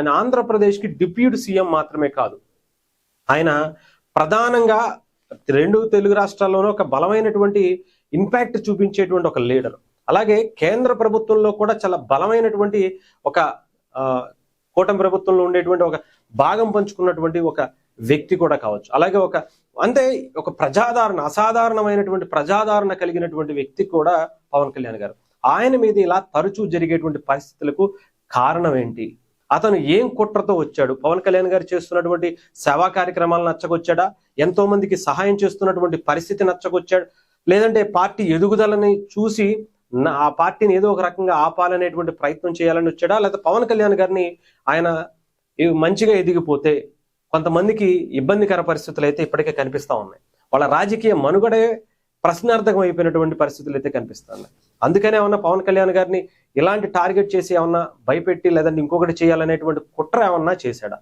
ఆయన ఆంధ్రప్రదేశ్కి deputy CM మాత్రమే కాదు, ఆయన ప్రధానంగా 2 తెలుగు రాష్ట్రాల్లోనూ ఒక బలమైనటువంటి ఇంపాక్ట్ చూపించేటువంటి ఒక లీడర్. అలాగే కేంద్ర ప్రభుత్వంలో కూడా చాలా బలమైనటువంటి ఒక కూటమి ప్రభుత్వంలో ఉండేటువంటి ఒక భాగం పంచుకున్నటువంటి ఒక వ్యక్తి కూడా కావచ్చు. అలాగే ఒక ప్రజాదరణ, అసాధారణమైనటువంటి ప్రజాదరణ కలిగినటువంటి వ్యక్తి కూడా పవన్ కళ్యాణ్ గారు. ఆయన మీద ఇలా తరచూ జరిగేటువంటి పరిస్థితులకు కారణం ఏంటి? అతను ఏం కుట్రతో వచ్చాడు? పవన్ కళ్యాణ్ గారు చేస్తున్నటువంటి సేవా కార్యక్రమాలు నచ్చకొచ్చాడా? ఎంతో మందికి సహాయం చేస్తున్నటువంటి పరిస్థితి నచ్చకొచ్చాడు? లేదంటే పార్టీ ఎదుగుదలని చూసి ఆ పార్టీని ఏదో ఒక రకంగా ఆపాలనేటువంటి ప్రయత్నం చేయాలని వచ్చాడా? లేదా పవన్ కళ్యాణ్ గారిని ఆయన మంచిగా ఎదిగిపోతే కొంతమందికి ఇబ్బందికర పరిస్థితులు అయితే ఇప్పటికే కనిపిస్తా ఉన్నాయి. వాళ్ళ రాజకీయ మనుగడే ప్రశ్నార్థకం అయిపోయినటువంటి పరిస్థితులు అయితే కనిపిస్తున్నాయి. అందుకనే ఏమన్నా పవన్ కళ్యాణ్ గారిని ఇలాంటి టార్గెట్ చేసి ఏమన్నా భయపెట్టి లేదంటే ఇంకొకటి చేయాలనేటువంటి కుట్ర ఏమన్నా చేశాడా?